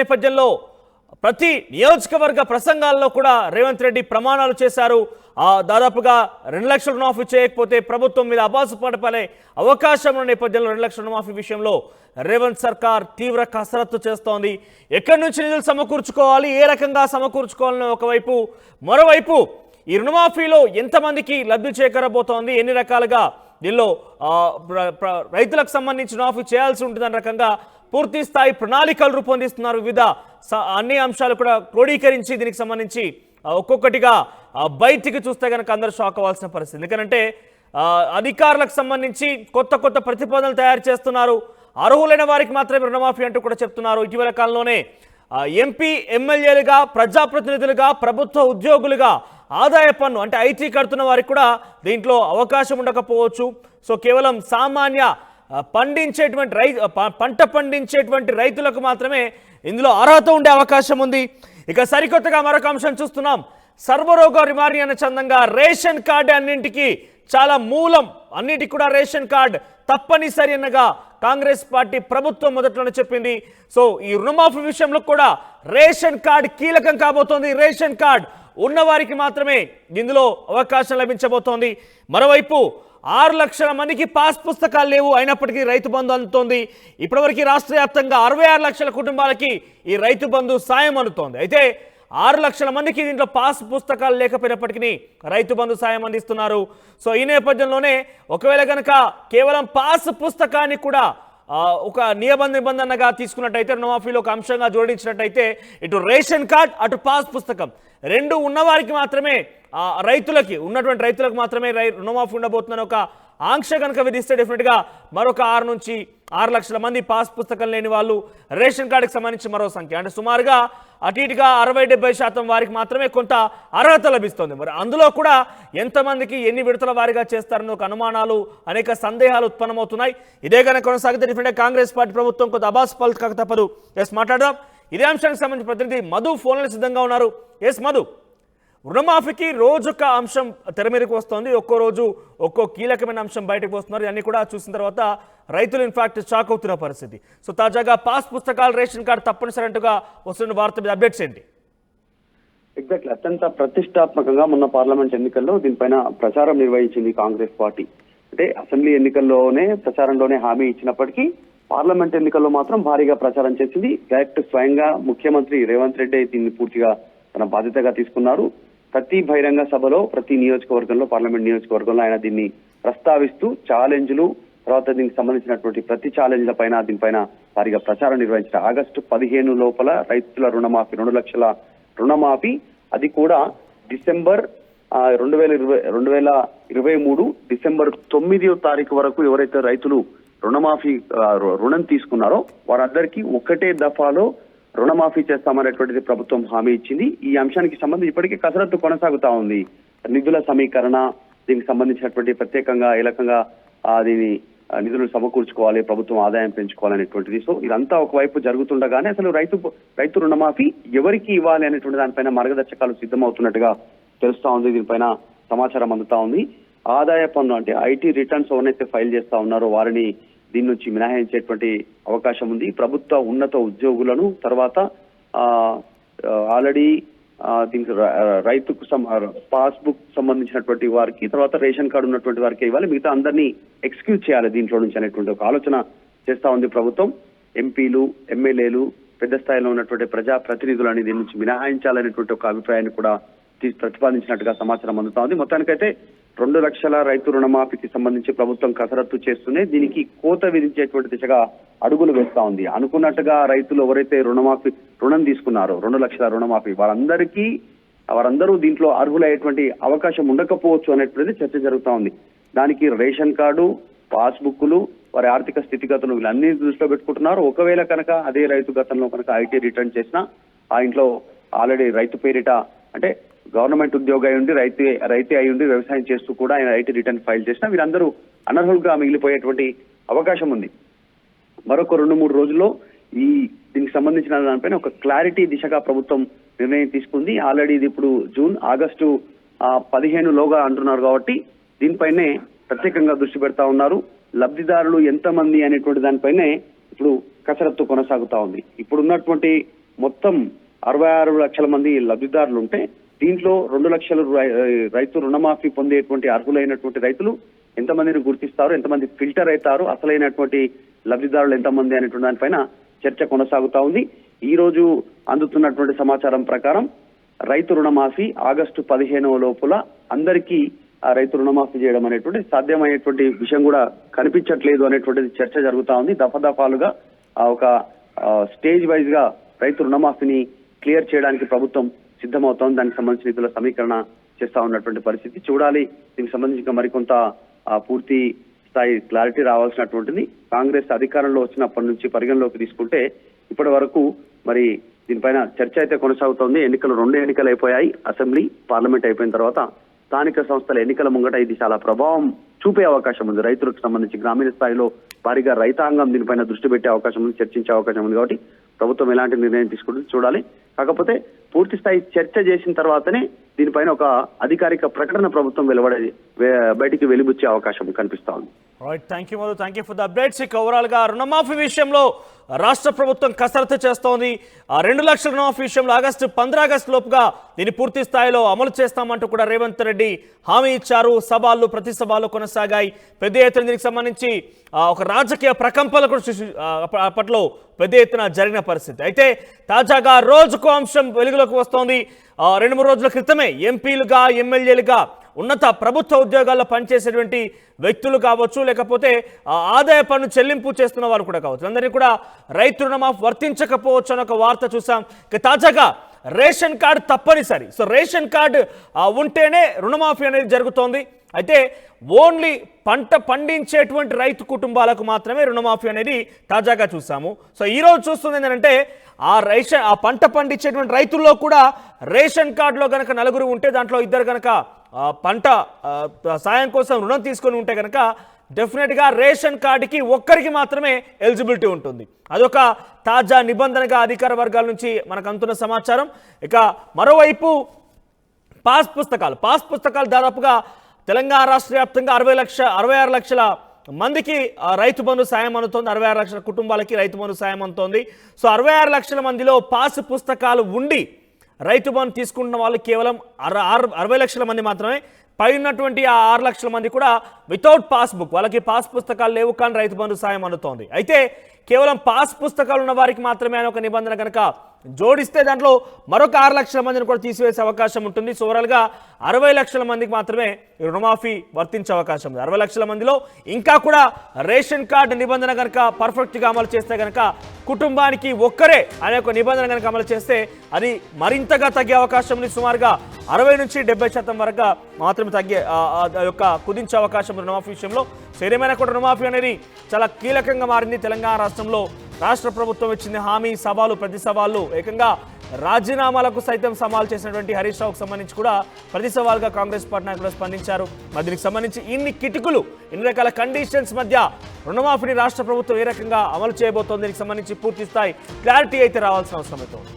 నేపథ్యంలో ప్రతి నియోజకవర్గ ప్రసంగాల్లో కూడా రేవంత్ రెడ్డి ప్రమాణాలు చేశారు. దాదాపుగా 2 లక్షల రుణమాఫీ చేయకపోతే ప్రభుత్వం మీద అబాసు పడే అవకాశం ఉన్న నేపథ్యంలో 2 లక్షల రుణమాఫీ విషయంలో రేవంత్ సర్కార్ తీవ్ర కసరత్తు చేస్తోంది. ఎక్కడి నుంచి నిధులు సమకూర్చుకోవాలి, ఏ రకంగా సమకూర్చుకోవాలని ఒకవైపు, మరోవైపు ఈ రుణమాఫీలో ఎంతమందికి లబ్ధి చేకూరబోతోంది, ఎన్ని రకాలుగా దీనిలో రైతులకు సంబంధించి రుణమాఫీ చేయాల్సి ఉంటుందన్న రకంగా పూర్తి స్థాయి ప్రణాళికలు రూపొందిస్తున్నారు. వివిధ అన్ని అంశాలు కూడా క్రోడీకరించి దీనికి సంబంధించి ఒక్కొక్కటిగా బయటికి చూస్తే కనుక అందరూ షాక్ అవ్వాల్సిన పరిస్థితి. ఎందుకంటే అధికారులకు సంబంధించి కొత్త కొత్త ప్రతిపాదనలు తయారు చేస్తున్నారు. అర్హులైన వారికి మాత్రమే రుణమాఫీ అంటూ కూడా చెప్తున్నారు. ఇటీవల కాలంలోనే ఎంపీ ఎమ్మెల్యేలుగా, ప్రజాప్రతినిధులుగా, ప్రభుత్వ ఉద్యోగులుగా ఆదాయ పన్ను అంటే ఐటీ కడుతున్న వారికి కూడా దీంట్లో అవకాశం ఉండకపోవచ్చు. సో కేవలం సామాన్య పంట పండించేటువంటి రైతులకు మాత్రమే ఇందులో అర్హత ఉండే అవకాశం ఉంది. ఇక సరికొత్తగా మరొక అంశం చూస్తున్నాం. సర్వరోగ నివారణ చందంగా రేషన్ కార్డు అన్నింటికి చాలా మూలం, అన్నిటికీ కూడా రేషన్ కార్డు తప్పనిసరి అన్నగా కాంగ్రెస్ పార్టీ ప్రభుత్వం మొదట్లోనే చెప్పింది. సో ఈ రుణమాఫీ విషయంలో కూడా రేషన్ కార్డు కీలకం కాబోతోంది. రేషన్ కార్డు ఉన్నవారికి మాత్రమే ఇందులో అవకాశం లభించబోతోంది. మరోవైపు 6 లక్షల మందికి పాస్ పుస్తకాలు లేవు, అయినప్పటికీ రైతు బంధు అందుతోంది. ఇప్పటివరకు రాష్ట్ర వ్యాప్తంగా 66 లక్షల కుటుంబాలకి ఈ రైతు బంధు సాయం అందుతోంది. అయితే 6 లక్షల మందికి దీంట్లో పాస్ పుస్తకాలు లేకపోయినప్పటికీ రైతు బంధు సాయం అందిస్తున్నారు. సో ఈ నేపథ్యంలోనే ఒకవేళ కనుక కేవలం పాస్ పుస్తకాన్ని కూడా ఒక నిబంధనగా తీసుకున్నట్టయితే, రుణమాఫీలో ఒక అంశంగా జోడించినట్టయితే, ఇటు రేషన్ కార్డ్ అటు పాస్ పుస్తకం రెండు ఉన్నవారికి మాత్రమే, రైతులకి ఉన్నటువంటి రైతులకు మాత్రమే రుణమాఫీ ఉండబోతుందని ఒక ఆంక్ష కనుక విధిస్తే డెఫినెట్గా మరొక 6 లక్షల మంది పాస్ పుస్తకం లేని వాళ్ళు, రేషన్ కార్డుకి సంబంధించి మరో సంఖ్య అంటే సుమారుగా అటు ఇటుగా 60-70% వారికి మాత్రమే కొంత అర్హత లభిస్తుంది. మరి అందులో కూడా ఎంతమందికి ఎన్ని విడతల వారీగా చేస్తారని ఒక అనుమానాలు, అనేక సందేహాలు ఉత్పన్నమవుతున్నాయి. ఇదే కనుక కొనసాగితే డెఫినెట్గా కాంగ్రెస్ పార్టీ ప్రభుత్వం కొంత అబాస్ పలక తప్పదు. మాట్లాడదాం. ఇదే అంశానికి సంబంధించి ప్రతినిధి మధు ఫోన్లో సిద్ధంగా ఉన్నారు. మధు, రుణమాఫీకి రోజొక అంశం తెర మీదకి వస్తుంది, ఒక్కో రోజు ఒక్కో కీలకమైన అంశం బయటకు వస్తున్నారు. ఇవన్నీ కూడా చూసిన తర్వాత రైతులు ఇన్ఫాక్ట్ షాక్ అవుతున్న పరిస్థితి. సో తాజాగా పాస్ పుస్తకాలు, రేషన్ కార్డు తప్పనిసరి అంటూగా వస్తున్న వార్త మీద అప్డేట్స్ ఏంటి? ఎగ్జాక్ట్లీ, అత్యంత ప్రతిష్టాత్మకంగా మొన్న పార్లమెంట్ ఎన్నికల్లో దీనిపైన ప్రచారం నిర్వహించింది కాంగ్రెస్ పార్టీ. అంటే అసెంబ్లీ ఎన్నికల్లోనే ప్రచారంలోనే హామీ ఇచ్చినప్పటికీ పార్లమెంట్ ఎన్నికల్లో మాత్రం భారీగా ప్రచారం చేసింది. డైరెక్ట్ స్వయంగా ముఖ్యమంత్రి రేవంత్ రెడ్డి దీన్ని పూర్తిగా తన బాధ్యతగా తీసుకున్నారు. ప్రతి బహిరంగ సభలో, ప్రతి నియోజకవర్గంలో, పార్లమెంట్ నియోజకవర్గంలో ఆయన దీన్ని ప్రస్తావిస్తూ ఛాలెంజ్లు, తర్వాత దీనికి సంబంధించినటువంటి ప్రతి ఛాలెంజ్ల పైన దీనిపైన భారీగా ప్రచారం నిర్వహించారు. ఆగస్టు 15 లోపల రైతుల రుణమాఫీ, 2 లక్షల రుణమాఫీ, అది కూడా డిసెంబర్ 2023 డిసెంబర్ 9వ తారీఖు వరకు ఎవరైతే రైతులు రుణం తీసుకున్నారో వారందరికీ ఒకటే దఫాలో రుణమాఫీ చేస్తామనేటువంటిది ప్రభుత్వం హామీ ఇచ్చింది. ఈ అంశానికి సంబంధించి ఇప్పటికీ కసరత్తు కొనసాగుతా ఉంది. నిధుల సమీకరణ, దీనికి సంబంధించినటువంటి ప్రత్యేకంగా ఏ రకంగా దీని నిధులు సమకూర్చుకోవాలి, ప్రభుత్వం ఆదాయం పెంచుకోవాలనేటువంటిది. సో ఇదంతా ఒకవైపు జరుగుతుండగానే అసలు రైతు రుణమాఫీ ఎవరికి ఇవ్వాలి అనేటువంటి దానిపైన మార్గదర్శకాలు సిద్ధమవుతున్నట్టుగా తెలుస్తా ఉంది. దీనిపైన సమాచారం అందుతా ఉంది. ఆదాయ పన్ను అంటే ఐటీ రిటర్న్స్ ఎవరైతే ఫైల్ చేస్తా ఉన్నారో వారిని దీని నుంచి మినహాయించేటువంటి అవకాశం ఉంది. ప్రభుత్వ ఉన్నత ఉద్యోగులను, తర్వాత ఆల్రెడీ దీనికి రైతుకు పాస్బుక్ సంబంధించినటువంటి వారికి, తర్వాత రేషన్ కార్డు ఉన్నటువంటి వారికి ఇవ్వాలి, మిగతా అందరినీ ఎక్స్క్యూజ్ చేయాలి దీంట్లో నుంచి అనేటువంటి ఒక ఆలోచన చేస్తా ఉంది ప్రభుత్వం. ఎంపీలు, ఎమ్మెల్యేలు, పెద్ద స్థాయిలో ఉన్నటువంటి ప్రజా ప్రతినిధులని దీని నుంచి మినహాయించాలనేటువంటి ఒక అభిప్రాయాన్ని కూడా ప్రతిపాదించినట్టుగా సమాచారం అందుతా ఉంది. మొత్తానికైతే 2 లక్షల రైతు రుణమాఫీకి సంబంధించి ప్రభుత్వం కసరత్తు చేస్తూనే దీనికి కోత విధించేటువంటి దిశగా అడుగులు వేస్తా ఉంది. అనుకున్నట్టుగా రైతులు ఎవరైతే రుణం తీసుకున్నారో 2 లక్షల రుణమాఫీ వారందరూ దీంట్లో అర్హులయ్యేటువంటి అవకాశం ఉండకపోవచ్చు అనేటువంటిది చర్చ జరుగుతా ఉంది. దానికి రేషన్ కార్డు, పాస్బుక్లు, వారి ఆర్థిక స్థితిగతులు వీళ్ళన్నీ దృష్టిలో పెట్టుకుంటున్నారు. ఒకవేళ కనుక అదే రైతు గతంలో కనుక ఐటీ రిటర్న్ చేసినా, ఆ ఇంట్లో ఆల్రెడీ రైతు పేరిట అంటే గవర్నమెంట్ ఉద్యోగి అయి ఉండి రైతే అయి ఉండి వ్యవసాయం చేస్తూ కూడా ఆయన ఐటీ రిటర్న్ ఫైల్ చేసినా వీరందరూ అనర్హులుగా మిగిలిపోయేటువంటి అవకాశం ఉంది. మరొక 2-3 రోజుల్లో దీనికి సంబంధించిన దానిపైన ఒక క్లారిటీ దిశగా ప్రభుత్వం నిర్ణయం తీసుకుంది. ఆల్రెడీ ఇది ఇప్పుడు ఆగస్టు 15 లోగా అంటున్నారు కాబట్టి దీనిపైనే ప్రత్యేకంగా దృష్టి పెడతా ఉన్నారు. లబ్ధిదారులు ఎంతమంది అనేటువంటి దానిపైనే ఇప్పుడు కసరత్తు కొనసాగుతా ఉంది. ఇప్పుడు ఉన్నటువంటి మొత్తం 66 లక్షల మంది లబ్ధిదారులు ఉంటే దీంట్లో 2 లక్షల రైతు రుణమాఫీ పొందేటువంటి అర్హులైనటువంటి రైతులు ఎంతమందిని గుర్తిస్తారు, ఎంతమంది ఫిల్టర్ అవుతారు, అసలైనటువంటి లబ్ధిదారులు ఎంతమంది అనేటువంటి దానిపైన చర్చ కొనసాగుతా ఉంది. ఈ రోజు అందుతున్నటువంటి సమాచారం ప్రకారం రైతు రుణమాఫీ ఆగస్టు 15వ లోపల అందరికీ ఆ రైతు రుణమాఫీ చేయడం అనేటువంటి సాధ్యమయ్యేటువంటి విషయం కూడా కనిపించట్లేదు అనేటువంటిది చర్చ జరుగుతా ఉంది. దఫాలుగా ఒక స్టేజ్ వైజ్ గా రైతు రుణమాఫీని క్లియర్ చేయడానికి ప్రభుత్వం సిద్ధమవుతోంది. దానికి సంబంధించిన నిధుల సమీకరణ చేస్తా ఉన్నటువంటి పరిస్థితి చూడాలి. దీనికి సంబంధించి మరికొంత పూర్తి స్థాయి క్లారిటీ రావాల్సినటువంటిది. కాంగ్రెస్ అధికారంలో వచ్చినప్పటి నుంచి పరిగణలోకి తీసుకుంటే ఇప్పటి వరకు మరి దీనిపైన చర్చ అయితే కొనసాగుతోంది. 2 ఎన్నికలు అయిపోయాయి. అసెంబ్లీ, పార్లమెంట్ అయిపోయిన తర్వాత స్థానిక సంస్థల ఎన్నికల ముంగట ఇది చాలా ప్రభావం చూపే అవకాశం ఉంది. రైతులకు సంబంధించి గ్రామీణ స్థాయిలో భారీగా రైతాంగం దీనిపైన దృష్టి పెట్టే అవకాశం ఉంది, చర్చించే అవకాశం ఉంది. కాబట్టి ప్రభుత్వం ఎలాంటి నిర్ణయం తీసుకుంటుంది చూడాలి. కాకపోతే పూర్తి స్థాయి చర్చ చేసిన తర్వాతనే దీనిపైన ఒక అధికారిక ప్రకటన ప్రభుత్వం బయటికి వెలిబుచ్చే అవకాశం కనిపిస్తా ఉంది. Thank you Madhu, thank you for the updates. ఇక ఓవరాల్ గా రుణమాఫీ విషయంలో రాష్ట్ర ప్రభుత్వం కసరత్తు చేస్తోంది. 2 లక్షల రుణమాఫీ విషయంలో 15 ఆగస్టు లోపుగా దీన్ని పూర్తి స్థాయిలో అమలు చేస్తామంటూ కూడా రేవంత్ రెడ్డి హామీ ఇచ్చారు. సవాళ్లు ప్రతి సవాళ్లు కొనసాగాయి. పెద్ద ఎత్తున దీనికి సంబంధించి ఒక రాజకీయ ప్రకంపనలు కూడా అప్పట్లో పెద్ద ఎత్తున జరిగిన పరిస్థితి. అయితే తాజాగా రోజుకు అంశం వెలుగులోకి వస్తోంది. 2-3 రోజుల క్రితమే ఎంపీలుగా, ఎమ్మెల్యేలుగా, ఉన్నత ప్రభుత్వ ఉద్యోగాల్లో పనిచేసేటువంటి వ్యక్తులు కావచ్చు, లేకపోతే ఆదాయ పన్ను చెల్లింపు చేస్తున్న వారు కూడా కావచ్చు, అందరినీ కూడా రైతు రుణమాఫీ వర్తించకపోవచ్చు అని ఒక వార్త చూసాం. ఇక తాజాగా రేషన్ కార్డు తప్పనిసరి. సో రేషన్ కార్డు ఉంటేనే రుణమాఫీ అనేది జరుగుతోంది. అయితే ఓన్లీ పంట పండించేటువంటి రైతు కుటుంబాలకు మాత్రమే రుణమాఫీ అనేది తాజాగా చూసాము. సో ఈరోజు చూస్తుంది ఏంటంటే ఆ పంట పండించేటువంటి రైతుల్లో కూడా రేషన్ కార్డులో కనుక 4 ఉంటే దాంట్లో 2 కనుక పంట సాయం కోసం రుణం తీసుకొని ఉంటే కనుక డెఫినెట్గా రేషన్ కార్డుకి ఒక్కరికి మాత్రమే ఎలిజిబిలిటీ ఉంటుంది. అదొక తాజా నిబంధనగా అధికార వర్గాల నుంచి మనకు అందుతున్న సమాచారం. ఇక మరోవైపు పాస్ పుస్తకాలు దాదాపుగా తెలంగాణ రాష్ట్ర వ్యాప్తంగా 66 లక్షల మందికి రైతు బంధు సాయం అందుతోంది. 66 లక్షల కుటుంబాలకి రైతు బంధు సాయం అందుతోంది. సో 66 లక్షల మందిలో పాస్ పుస్తకాలు ఉండి రైతు బంధు తీసుకుంటున్న వాళ్ళు కేవలం 60 లక్షల మంది మాత్రమే. పైనటువంటి ఆ 6 లక్షల మంది కూడా వితౌట్ పాస్బుక్, వాళ్ళకి పాస్ పుస్తకాలు లేవు కానీ రైతు బంధు సాయం అందుతోంది. అయితే కేవలం పాస్ పుస్తకాలు ఉన్న వారికి మాత్రమే అని ఒక నిబంధన కనుక జోడిస్తే దాంట్లో మరొక 6 లక్షల మందిని కూడా తీసివేసే అవకాశం ఉంటుంది. సో ఓవరాల్గా 60 లక్షల మందికి మాత్రమే రుణమాఫీ వర్తించే అవకాశం ఉంది. 60 లక్షల మందిలో ఇంకా కూడా రేషన్ కార్డు నిబంధన కనుక పర్ఫెక్ట్గా అమలు చేస్తే కనుక కుటుంబానికి ఒక్కరే అనే ఒక నిబంధన కనుక అమలు చేస్తే అది మరింతగా తగ్గే అవకాశం ఉంది. సుమారుగా 60 నుంచి 70% వరకు మాత్రమే తగ్గే యొక్క కుదించే అవకాశం రుణమాఫీ విషయంలో. సో ఏదేమైనా కూడా రుణమాఫీ అనేది చాలా కీలకంగా మారింది. తెలంగాణ రాష్ట్రంలో రాష్ట్ర ప్రభుత్వం ఇచ్చింది హామీ, సవాలు ప్రతి సవాళ్ళు, ఏకంగా రాజీనామాలకు సైతం సవాల్ చేసినటువంటి హరీష్ రావుకు సంబంధించి కూడా ప్రతి సవాల్గా కాంగ్రెస్ పార్టీ నాయకులు స్పందించారు. మరి దీనికి సంబంధించి ఇన్ని కిటుకులు, ఇన్ని రకాల కండిషన్స్ మధ్య రుణమాఫీని రాష్ట్ర ప్రభుత్వం ఏ రకంగా అమలు చేయబోతోంది, దీనికి సంబంధించి పూర్తి స్థాయి క్లారిటీ అయితే రావాల్సిన అవసరం అయితే ఉంది.